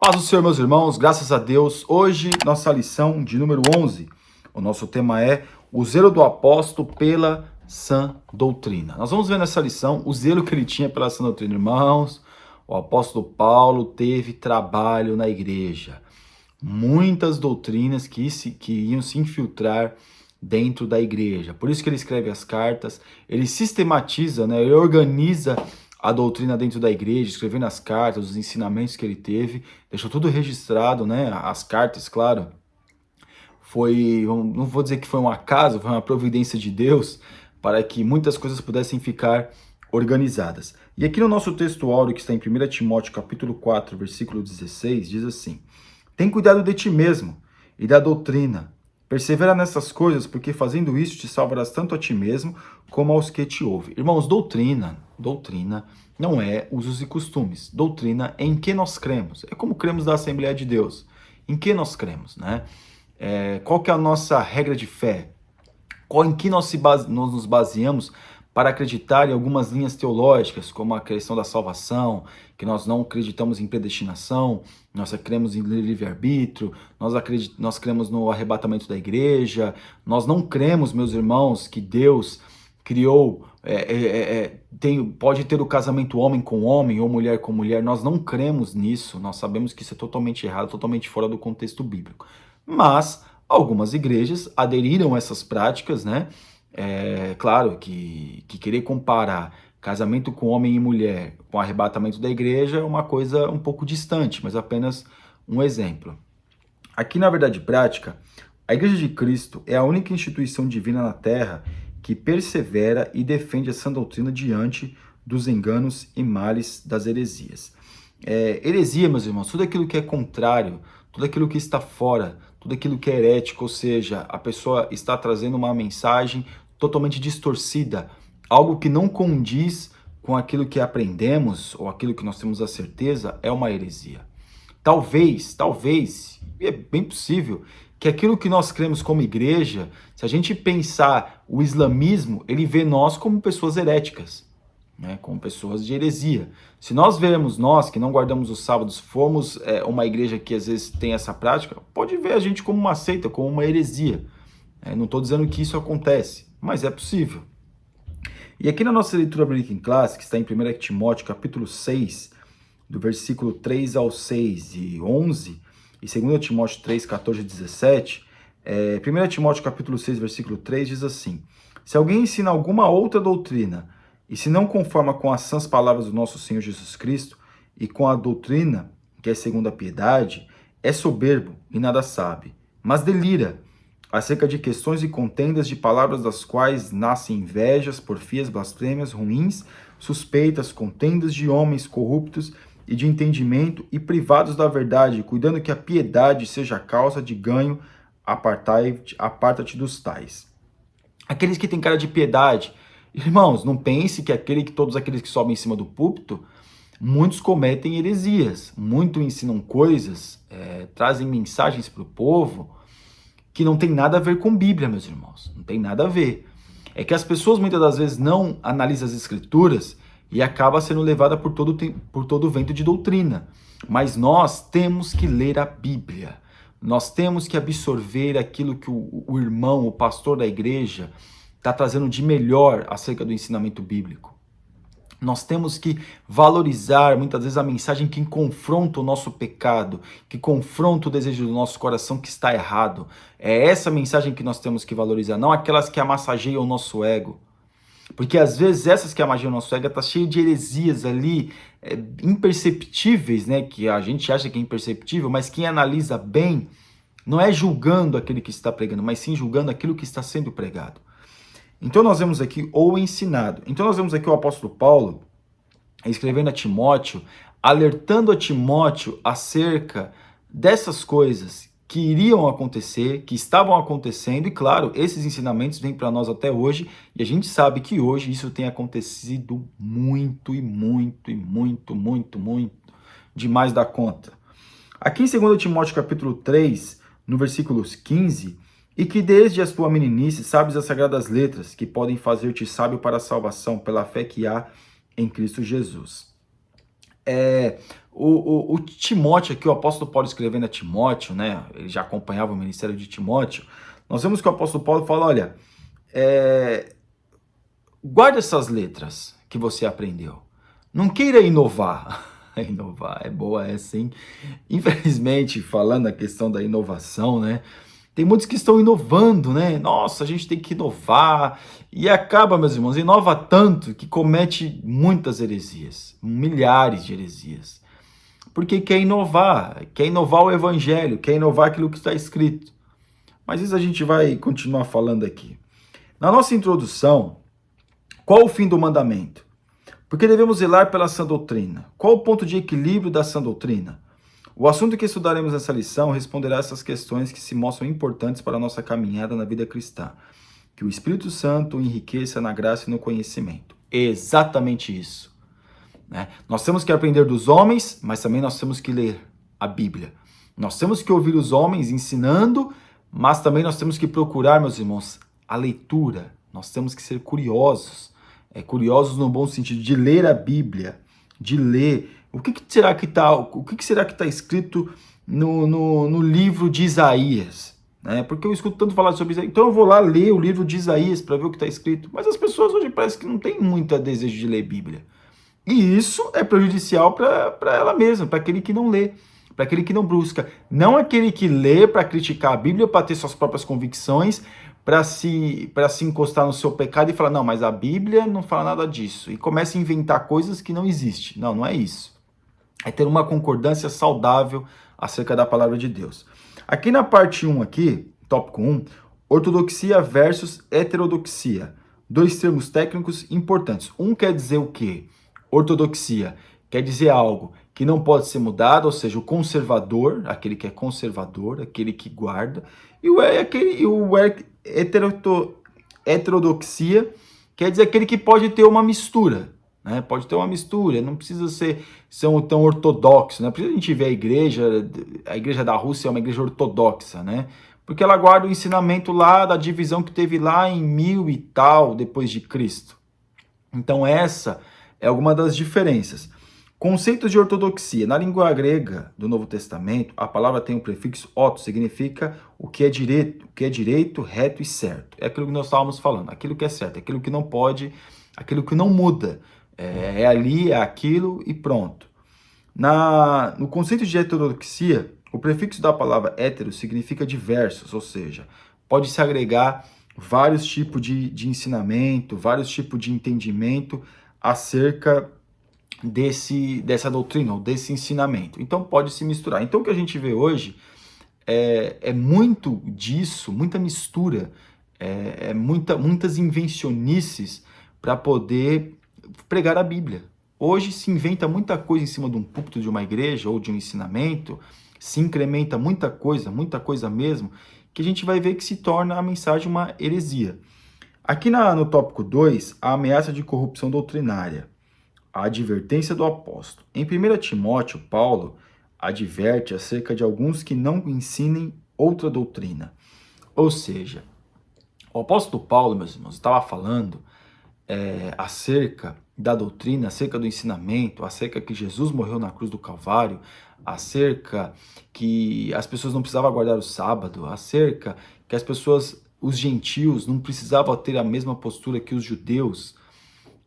Paz do Senhor, meus irmãos, graças a Deus. Hoje, nossa lição de número 11. O nosso tema é o zelo do apóstolo pela sã doutrina. Nós vamos ver nessa lição o zelo que ele tinha pela sã doutrina. Irmãos, o apóstolo Paulo teve trabalho na igreja. Muitas doutrinas que iam se infiltrar dentro da igreja. Por isso que ele escreve as cartas, ele sistematiza, ele organiza a doutrina dentro da igreja, escrevendo as cartas, os ensinamentos que ele teve, deixou tudo registrado, as cartas, claro, não vou dizer que foi um acaso, foi uma providência de Deus, para que muitas coisas pudessem ficar organizadas. E aqui no nosso texto áureo, que está em 1 Timóteo capítulo 4, versículo 16, diz assim: tem cuidado de ti mesmo e da doutrina, persevera nessas coisas, porque fazendo isso te salvarás tanto a ti mesmo como aos que te ouvem. Irmãos, doutrina não é usos e costumes. Doutrina é em que nós cremos. É como cremos da Assembleia de Deus. Em que nós cremos, qual que é a nossa regra de fé? Em que nós nos baseamos para acreditar em algumas linhas teológicas, como a questão da salvação, que nós não acreditamos em predestinação, nós cremos em livre-arbítrio, nós cremos no arrebatamento da igreja, nós não cremos, meus irmãos, que Deus criou, pode ter o casamento homem com homem ou mulher com mulher. Nós não cremos nisso, nós sabemos que isso é totalmente errado, totalmente fora do contexto bíblico. Mas algumas igrejas aderiram a essas práticas, claro que querer comparar casamento com homem e mulher com arrebatamento da igreja é uma coisa um pouco distante, mas apenas um exemplo. Aqui na verdade prática, a Igreja de Cristo é a única instituição divina na Terra que persevera e defende a sã doutrina diante dos enganos e males das heresias. Heresia, meus irmãos, tudo aquilo que é contrário, tudo aquilo que está fora, tudo aquilo que é herético, ou seja, a pessoa está trazendo uma mensagem totalmente distorcida, algo que não condiz com aquilo que aprendemos ou aquilo que nós temos a certeza, é uma heresia. Talvez, e é bem possível, que aquilo que nós cremos como igreja, se a gente pensar o islamismo, ele vê nós como pessoas heréticas, como pessoas de heresia. Se nós vermos nós, que não guardamos os sábados, formos uma igreja que às vezes tem essa prática, pode ver a gente como uma seita, como uma heresia. Não estou dizendo que isso acontece, mas é possível. E aqui na nossa leitura bíblica em classe, que está em 1 Timóteo capítulo 6, do versículo 3 ao 6 e 11, e 2 Timóteo 3, 14 e 17, 1 Timóteo capítulo 6, versículo 3 diz assim: se alguém ensina alguma outra doutrina, e se não conforma com as sãs palavras do nosso Senhor Jesus Cristo, e com a doutrina, que é segundo a piedade, é soberbo e nada sabe, mas delira acerca de questões e contendas de palavras das quais nascem invejas, porfias, blasfêmias, ruins, suspeitas, contendas de homens corruptos e de entendimento e privados da verdade, cuidando que a piedade seja causa de ganho, aparta-te dos tais. Aqueles que têm cara de piedade, irmãos, não pense que todos aqueles que sobem em cima do púlpito, muitos cometem heresias, muitos ensinam coisas, trazem mensagens para o povo que não tem nada a ver com Bíblia, meus irmãos, não tem nada a ver. É que as pessoas muitas das vezes não analisam as escrituras e acaba sendo levada por todo o vento de doutrina. Mas nós temos que ler a Bíblia. Nós temos que absorver aquilo que o irmão, o pastor da igreja, está trazendo de melhor acerca do ensinamento bíblico. Nós temos que valorizar muitas vezes a mensagem que confronta o nosso pecado, que confronta o desejo do nosso coração que está errado. É essa mensagem que nós temos que valorizar, não aquelas que amassageiam o nosso ego. Porque às vezes essas que amassageiam o nosso ego está cheio de heresias ali, imperceptíveis, que a gente acha que é imperceptível, mas quem analisa bem não é julgando aquele que está pregando, mas sim julgando aquilo que está sendo pregado. Então nós vemos aqui, ou ensinado. Então nós vemos aqui o apóstolo Paulo escrevendo a Timóteo, alertando a Timóteo acerca dessas coisas que iriam acontecer, que estavam acontecendo, e claro, esses ensinamentos vêm para nós até hoje, e a gente sabe que hoje isso tem acontecido muito, demais da conta. Aqui em 2 Timóteo capítulo 3, no versículos 15, e que desde a tua meninice sabes as sagradas letras, que podem fazer-te sábio para a salvação, pela fé que há em Cristo Jesus. O Timóteo aqui, o apóstolo Paulo escrevendo a Timóteo, né? Ele já acompanhava o ministério de Timóteo. Nós vemos que o apóstolo Paulo fala, olha, guarda essas letras que você aprendeu. Não queira inovar. Inovar é boa essa, hein? Infelizmente, falando a questão da inovação, né? Tem muitos que estão inovando, né? Nossa, a gente tem que inovar. E acaba, meus irmãos, inova tanto que comete muitas heresias, milhares de heresias. Porque quer inovar o evangelho, quer inovar aquilo que está escrito. Mas isso a gente vai continuar falando aqui. Na nossa introdução, qual o fim do mandamento? Porque devemos zelar pela sã doutrina. Qual o ponto de equilíbrio da sã doutrina? O assunto que estudaremos nessa lição responderá a essas questões que se mostram importantes para a nossa caminhada na vida cristã. Que o Espírito Santo o enriqueça na graça e no conhecimento. Exatamente isso. Né? Nós temos que aprender dos homens, mas também nós temos que ler a Bíblia. Nós temos que ouvir os homens ensinando, mas também nós temos que procurar, meus irmãos, a leitura. Nós temos que ser curiosos. Curiosos no bom sentido de ler a Bíblia, de ler. O que será que está escrito no livro de Isaías? Né? Porque eu escuto tanto falar sobre Isaías. Então eu vou lá ler o livro de Isaías para ver o que está escrito. Mas as pessoas hoje parece que não têm muito desejo de ler Bíblia. E isso é prejudicial para ela mesma, para aquele que não lê, para aquele que não busca. Não aquele que lê para criticar a Bíblia, para ter suas próprias convicções, para se encostar no seu pecado e falar, não, mas a Bíblia não fala nada disso. E começa a inventar coisas que não existem. Não, não é isso. É ter uma concordância saudável acerca da palavra de Deus. Aqui na parte 1, aqui, tópico 1, ortodoxia versus heterodoxia. Dois termos técnicos importantes. Um quer dizer o quê? Ortodoxia quer dizer algo que não pode ser mudado, ou seja, o conservador, aquele que é conservador, aquele que guarda, e heterodoxia quer dizer aquele que pode ter uma mistura, né? Pode ter uma mistura, não precisa ser tão ortodoxo, né? Por isso a gente vê a igreja da Rússia é uma igreja ortodoxa, né? Porque ela guarda o ensinamento lá da divisão que teve lá em 1000 e tal depois de Cristo. Então essa é alguma das diferenças. Conceitos de ortodoxia. Na língua grega do Novo Testamento, a palavra tem o prefixo "otos", significa o que é direito, reto e certo. É aquilo que nós estávamos falando, aquilo que é certo, aquilo que não pode, aquilo que não muda. É ali, é aquilo e pronto. No conceito de heterodoxia, o prefixo da palavra hétero significa diversos, ou seja, pode se agregar vários tipos de ensinamento, vários tipos de entendimento acerca dessa doutrina, ou desse ensinamento. Então pode se misturar. Então o que a gente vê hoje é muito disso, muita mistura, muitas invencionices para poder pregar a Bíblia. Hoje se inventa muita coisa em cima de um púlpito de uma igreja ou de um ensinamento, se incrementa muita coisa mesmo, que a gente vai ver que se torna a mensagem uma heresia. Aqui no tópico 2, a ameaça de corrupção doutrinária, a advertência do apóstolo. Em 1 Timóteo, Paulo adverte acerca de alguns que não ensinem outra doutrina. Ou seja, o apóstolo Paulo, meus irmãos, estava falando acerca da doutrina, acerca do ensinamento, acerca que Jesus morreu na cruz do Calvário, acerca que as pessoas não precisavam guardar o sábado, acerca que os gentios não precisavam ter a mesma postura que os judeus.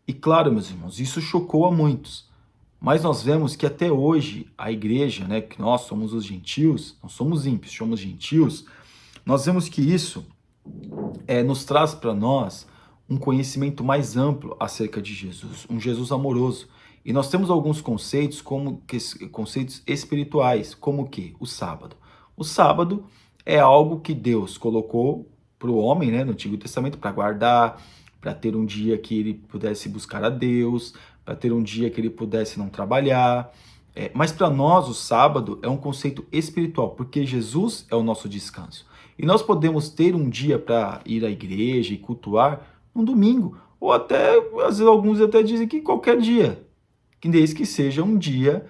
E claro, meus irmãos, isso chocou a muitos. Mas nós vemos que até hoje a igreja, né, que nós somos os gentios, não somos ímpios, somos gentios, nós vemos que isso nos traz para nós um conhecimento mais amplo acerca de Jesus, um Jesus amoroso. E nós temos alguns conceitos, conceitos espirituais, como o quê? O sábado. O sábado é algo que Deus colocou para o homem, né, no Antigo Testamento, para guardar, para ter um dia que ele pudesse buscar a Deus, para ter um dia que ele pudesse não trabalhar. Mas para nós o sábado é um conceito espiritual, porque Jesus é o nosso descanso. E nós podemos ter um dia para ir à igreja e cultuar um domingo, ou até, às vezes alguns até dizem que qualquer dia, que desde que seja um dia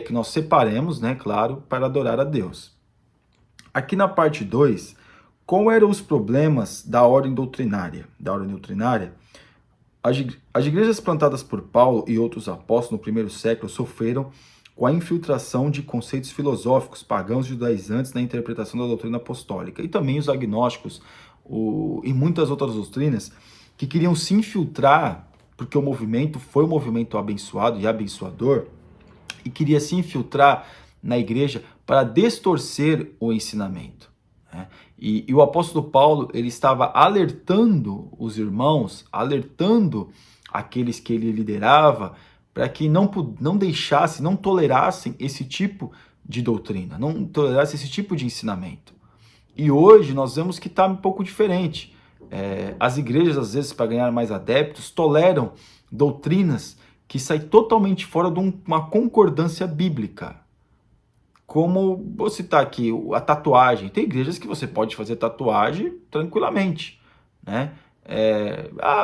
que nós separemos, né, claro, para adorar a Deus. Aqui na parte 2, quais eram os problemas da ordem doutrinária? As igrejas plantadas por Paulo e outros apóstolos no primeiro século sofreram com a infiltração de conceitos filosóficos pagãos judaizantes na interpretação da doutrina apostólica, e também os agnósticos e muitas outras doutrinas que queriam se infiltrar, porque o movimento foi um movimento abençoado e abençoador, e queria se infiltrar na igreja para distorcer o ensinamento, né? E o apóstolo Paulo, ele estava alertando os irmãos, alertando aqueles que ele liderava, para que não deixassem, não tolerassem esse tipo de doutrina, não tolerassem esse tipo de ensinamento. E hoje nós vemos que está um pouco diferente. As igrejas, às vezes, para ganhar mais adeptos, toleram doutrinas que saem totalmente fora de uma concordância bíblica. Como, vou citar aqui, a tatuagem. Tem igrejas que você pode fazer tatuagem tranquilamente, né?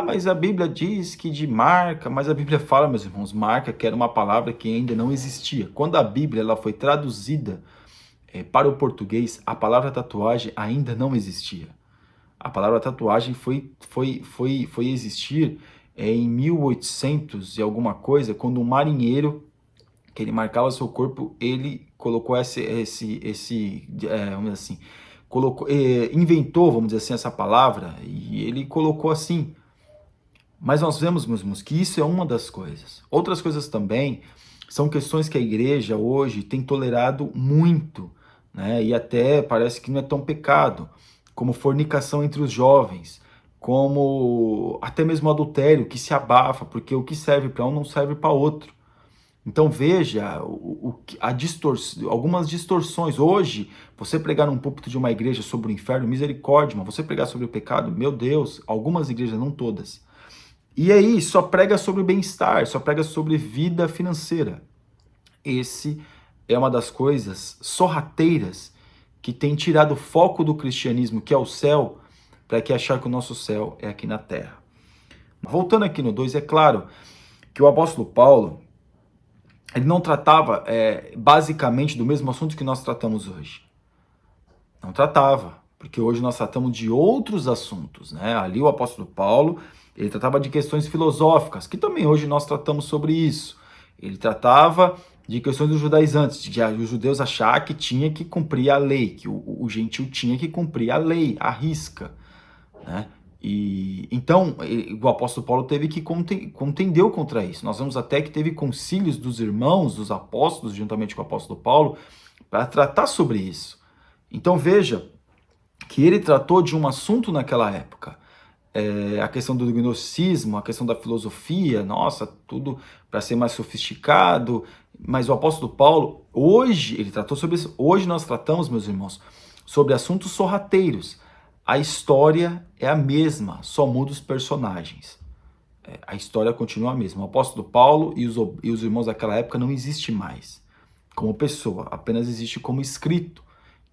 Mas a Bíblia diz que de marca, mas a Bíblia fala, meus irmãos, marca, que era uma palavra que ainda não existia. Quando a Bíblia ela foi traduzida para o português, a palavra tatuagem ainda não existia. A palavra tatuagem foi existir em 1800 e alguma coisa, quando um marinheiro, que ele marcava seu corpo, ele colocou vamos dizer assim, inventou, vamos dizer assim, essa palavra, e ele colocou assim. Mas nós vemos, meus irmãos, que isso é uma das coisas. Outras coisas também são questões que a igreja hoje tem tolerado muito, né? E até parece que não é tão pecado, como fornicação entre os jovens, como até mesmo adultério, que se abafa, porque o que serve para um não serve para outro. Então veja algumas distorções. Hoje, você pregar num púlpito de uma igreja sobre o inferno, misericórdia, mas você pregar sobre o pecado, meu Deus, algumas igrejas, não todas. E aí, só prega sobre bem-estar, só prega sobre vida financeira. Esse é uma das coisas sorrateiras que tem tirado o foco do cristianismo, que é o céu, para que achar que o nosso céu é aqui na terra. Voltando aqui no 2, é claro que o apóstolo Paulo, ele não tratava basicamente do mesmo assunto que nós tratamos hoje. Não tratava, porque hoje nós tratamos de outros assuntos, né? Ali o apóstolo Paulo, ele tratava de questões filosóficas, que também hoje nós tratamos sobre isso. Ele tratava de questões dos judaizantes, de os judeus achar que tinha que cumprir a lei, que o gentil tinha que cumprir a lei, a risca, né? E então o apóstolo Paulo teve que contendeu contra isso. Nós vemos até que teve concílios dos irmãos, dos apóstolos, juntamente com o apóstolo Paulo, para tratar sobre isso. Então veja que ele tratou de um assunto naquela época, a questão do gnosticismo, a questão da filosofia, nossa, tudo para ser mais sofisticado. Mas o apóstolo Paulo, hoje, ele tratou sobre isso. Hoje nós tratamos, meus irmãos, sobre assuntos sorrateiros. A história é a mesma, só muda os personagens. A história continua a mesma. O apóstolo Paulo e os irmãos daquela época não existem mais como pessoa, apenas existe como escrito,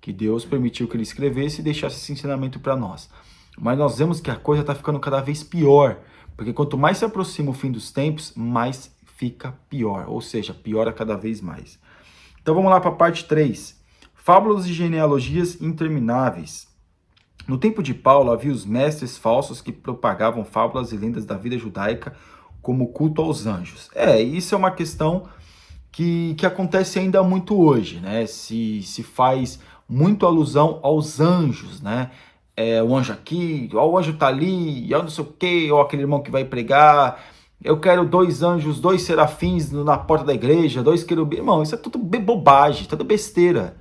que Deus permitiu que ele escrevesse e deixasse esse ensinamento para nós. Mas nós vemos que a coisa está ficando cada vez pior, porque quanto mais se aproxima o fim dos tempos, mais fica pior, ou seja, piora cada vez mais. Então vamos lá para a parte 3. Fábulas e genealogias intermináveis. No tempo de Paulo, havia os mestres falsos que propagavam fábulas e lendas da vida judaica, como o culto aos anjos. Isso é uma questão que acontece ainda muito hoje, né? Se faz muito alusão aos anjos, né? O anjo aqui, ó, o anjo tá ali, ó, não sei o quê, ó, aquele irmão que vai pregar. Eu quero 2 anjos, 2 serafins na porta da igreja, 2 querubins. Irmão, isso é tudo bobagem, tudo besteira.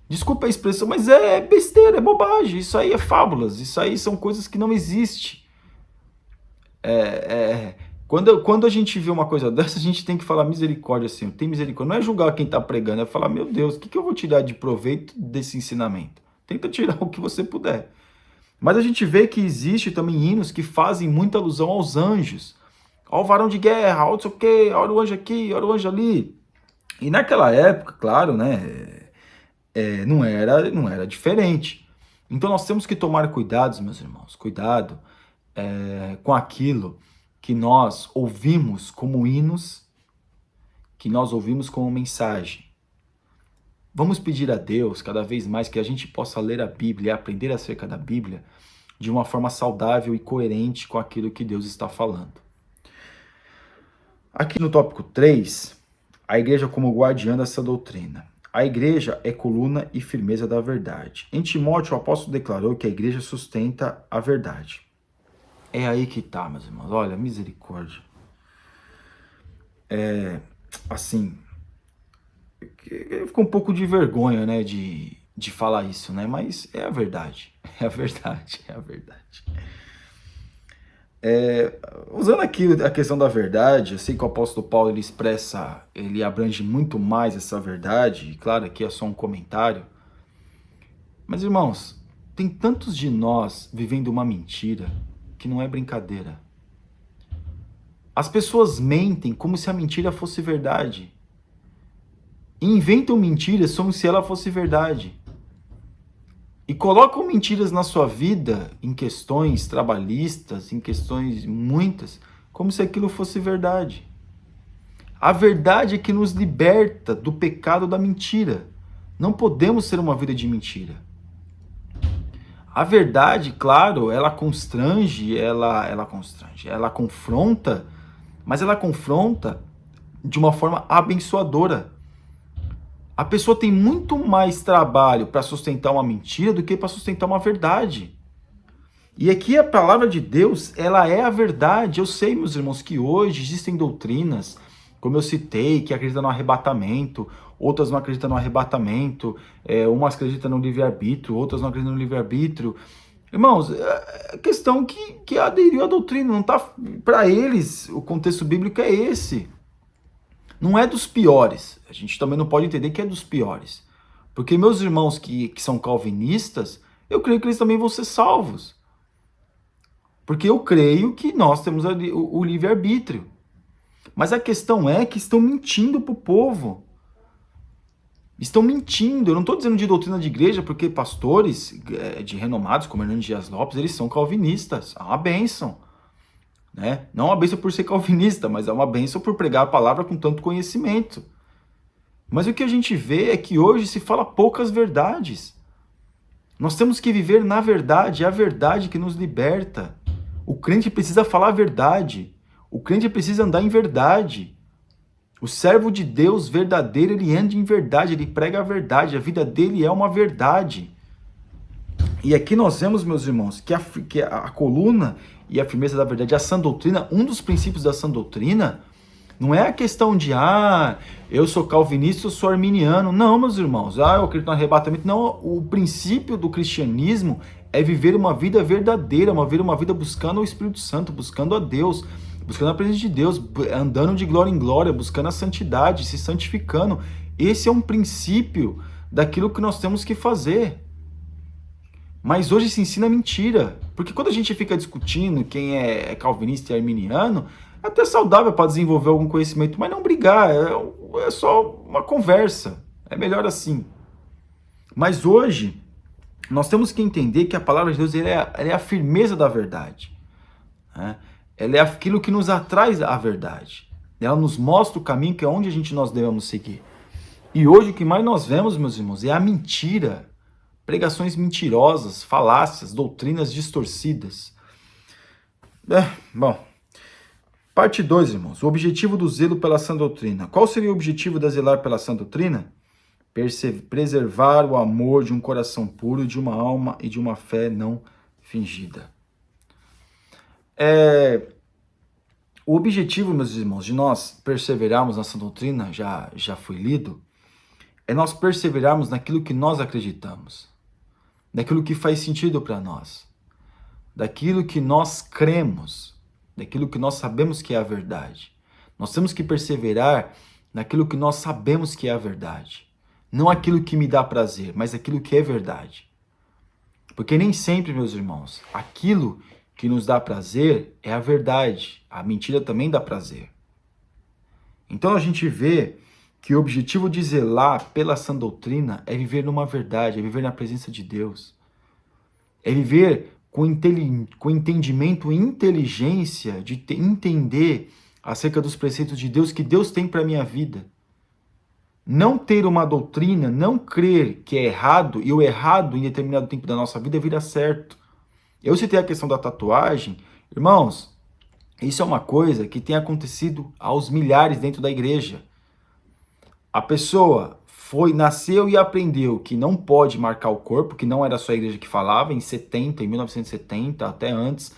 Desculpa a expressão, mas é besteira, é bobagem. Isso aí é fábulas, isso aí são coisas que não existem. Quando a gente vê uma coisa dessa, a gente tem que falar misericórdia, Senhor. Tem misericórdia. Não é julgar quem está pregando, é falar, meu Deus, o que eu vou tirar de proveito desse ensinamento? Tenta tirar o que você puder. Mas a gente vê que existe também hinos que fazem muita alusão aos anjos. Ó o varão de guerra, ó não sei o quê, ó o anjo aqui, ó o anjo ali. E naquela época, claro, né? Não era diferente. Então nós temos que tomar cuidado, meus irmãos, cuidado com aquilo que nós ouvimos como hinos, que nós ouvimos como mensagem. Vamos pedir a Deus cada vez mais que a gente possa ler a Bíblia e aprender acerca da Bíblia de uma forma saudável e coerente com aquilo que Deus está falando. Aqui no tópico 3, a igreja como guardiã dessa doutrina. A igreja é coluna e firmeza da verdade. Em Timóteo, o apóstolo declarou que a igreja sustenta a verdade. É aí que tá, meus irmãos. Olha, misericórdia. Assim, fica um pouco de vergonha, né, de falar isso, né? Mas é a verdade. É a verdade, é a verdade. Usando aqui a questão da verdade, eu sei que o apóstolo Paulo ele abrange muito mais essa verdade, e claro, aqui é só um comentário. Mas, irmãos, tem tantos de nós vivendo uma mentira que não é brincadeira. As pessoas mentem como se a mentira fosse verdade. E inventam mentiras como se ela fosse verdade. E colocam mentiras na sua vida, em questões trabalhistas, em questões muitas, como se aquilo fosse verdade. A verdade é que nos liberta do pecado da mentira. Não podemos ter uma vida de mentira. A verdade, claro, ela constrange, ela confronta, mas ela confronta de uma forma abençoadora. A pessoa tem muito mais trabalho para sustentar uma mentira do que para sustentar uma verdade. E aqui a palavra de Deus, ela é a verdade. Eu sei, meus irmãos, que hoje existem doutrinas, como eu citei, que acreditam no arrebatamento, outras não acreditam no arrebatamento, umas acreditam no livre-arbítrio, outras não acreditam no livre-arbítrio. Irmãos, a questão que aderiu à doutrina, não tá, para eles, o contexto bíblico é esse. Não é dos piores. A gente também não pode entender que é dos piores. Porque meus irmãos que são calvinistas, eu creio que eles também vão ser salvos. Porque eu creio que nós temos o livre-arbítrio. Mas a questão é que estão mentindo para o povo. Estão mentindo. Eu não estou dizendo de doutrina de igreja, porque pastores de renomados, como Hernandes Dias Lopes, eles são calvinistas. É uma bênção. Né? Não é uma bênção por ser calvinista, mas é uma bênção por pregar a palavra com tanto conhecimento. Mas o que a gente vê é que hoje se fala poucas verdades. Nós temos que viver na verdade, é a verdade que nos liberta. O crente precisa falar a verdade. O crente precisa andar em verdade. O servo de Deus verdadeiro, ele anda em verdade, ele prega a verdade, a vida dele é uma verdade. E aqui nós vemos, meus irmãos, que a coluna e a firmeza da verdade, a sã doutrina, um dos princípios da sã doutrina, não é a questão de, eu sou calvinista, eu sou arminiano. Não, meus irmãos, eu acredito no arrebatamento. Não, o princípio do cristianismo é viver uma vida verdadeira, viver uma vida buscando o Espírito Santo, buscando a Deus, buscando a presença de Deus, andando de glória em glória, buscando a santidade, se santificando. Esse é um princípio daquilo que nós temos que fazer. Mas hoje se ensina mentira, porque quando a gente fica discutindo quem é calvinista e arminiano, é até saudável para desenvolver algum conhecimento, mas não brigar, é só uma conversa, é melhor assim. Mas hoje, nós temos que entender que a palavra de Deus ela é a firmeza da verdade, né? Ela é aquilo que nos atrai à verdade, ela nos mostra o caminho que é onde nós devemos seguir. E hoje o que mais nós vemos, meus irmãos, é a mentira. Pregações mentirosas, falácias, doutrinas distorcidas. Bom, parte 2, irmãos. O objetivo do zelo pela sã doutrina. Qual seria o objetivo da zelar pela sã doutrina? Preservar o amor de um coração puro, de uma alma e de uma fé não fingida. O objetivo, meus irmãos, de nós perseverarmos na sã doutrina, já foi lido, é nós perseverarmos naquilo que nós acreditamos, daquilo que faz sentido para nós, daquilo que nós cremos, daquilo que nós sabemos que é a verdade. Nós temos que perseverar naquilo que nós sabemos que é a verdade. Não aquilo que me dá prazer, mas aquilo que é verdade. Porque nem sempre, meus irmãos, aquilo que nos dá prazer é a verdade. A mentira também dá prazer. Então a gente vê que o objetivo de zelar pela sã doutrina é viver numa verdade, é viver na presença de Deus. É viver com entendimento e inteligência de entender acerca dos preceitos de Deus que Deus tem para a minha vida. Não ter uma doutrina, não crer que é errado, e o errado em determinado tempo da nossa vida vira certo. Eu citei a questão da tatuagem. Irmãos, Isso é uma coisa que tem acontecido aos milhares dentro da igreja. A pessoa nasceu e aprendeu que não pode marcar o corpo, que não era só a igreja que falava, em 1970, até antes,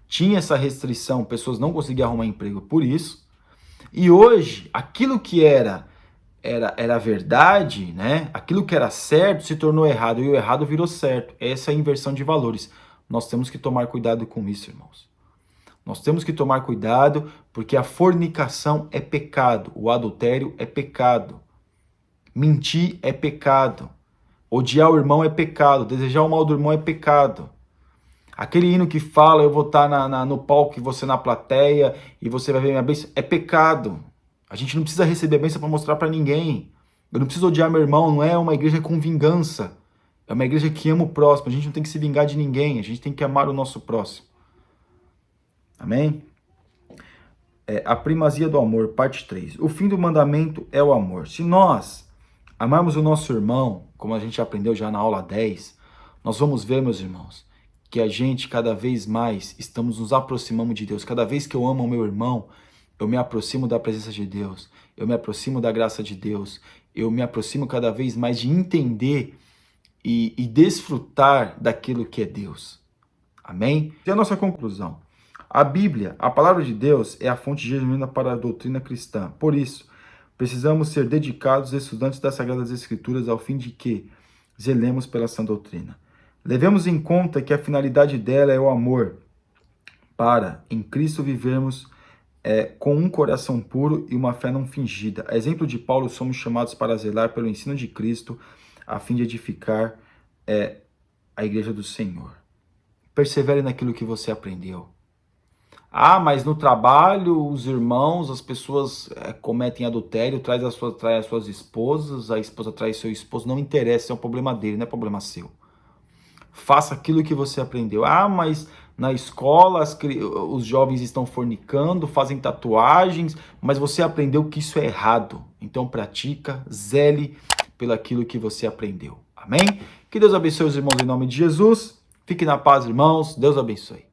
tinha essa restrição, pessoas não conseguiam arrumar emprego por isso. E hoje, aquilo que era verdade, né? Aquilo que era certo se tornou errado e o errado virou certo. Essa é a inversão de valores. Nós temos que tomar cuidado com isso, irmãos. Nós temos que tomar cuidado porque a fornicação é pecado, o adultério é pecado, mentir é pecado, odiar o irmão é pecado, desejar o mal do irmão é pecado. Aquele hino que fala, eu vou estar no palco e você na plateia e você vai ver minha bênção, é pecado. A gente não precisa receber a bênção para mostrar para ninguém. Eu não preciso odiar meu irmão, não é uma igreja com vingança. É uma igreja que ama o próximo. A gente não tem que se vingar de ninguém, a gente tem que amar o nosso próximo. Amém? A primazia do amor, parte 3. O fim do mandamento é o amor. Se nós amarmos o nosso irmão, como a gente aprendeu já na aula 10, nós vamos ver, meus irmãos, que a gente cada vez mais estamos nos aproximando de Deus. Cada vez que eu amo o meu irmão, eu me aproximo da presença de Deus, eu me aproximo da graça de Deus, eu me aproximo cada vez mais de entender e desfrutar daquilo que é Deus. Amém? E a nossa conclusão. A Bíblia, a palavra de Deus, é a fonte genuína para a doutrina cristã. Por isso, precisamos ser dedicados estudantes das Sagradas Escrituras ao fim de que zelemos pela sã doutrina. Levemos em conta que a finalidade dela é o amor, para, em Cristo, vivermos com um coração puro e uma fé não fingida. A exemplo de Paulo, somos chamados para zelar pelo ensino de Cristo, a fim de edificar a igreja do Senhor. Persevere naquilo que você aprendeu. Ah, mas no trabalho, os irmãos, as pessoas cometem adultério, traz as suas esposas, a esposa traz seu esposo, não interessa, é um problema dele, não é problema seu. Faça aquilo que você aprendeu. Ah, mas na escola os jovens estão fornicando, fazem tatuagens, mas você aprendeu que isso é errado. Então pratica, zele pelo aquilo que você aprendeu. Amém? Que Deus abençoe os irmãos em nome de Jesus. Fique na paz, irmãos. Deus abençoe.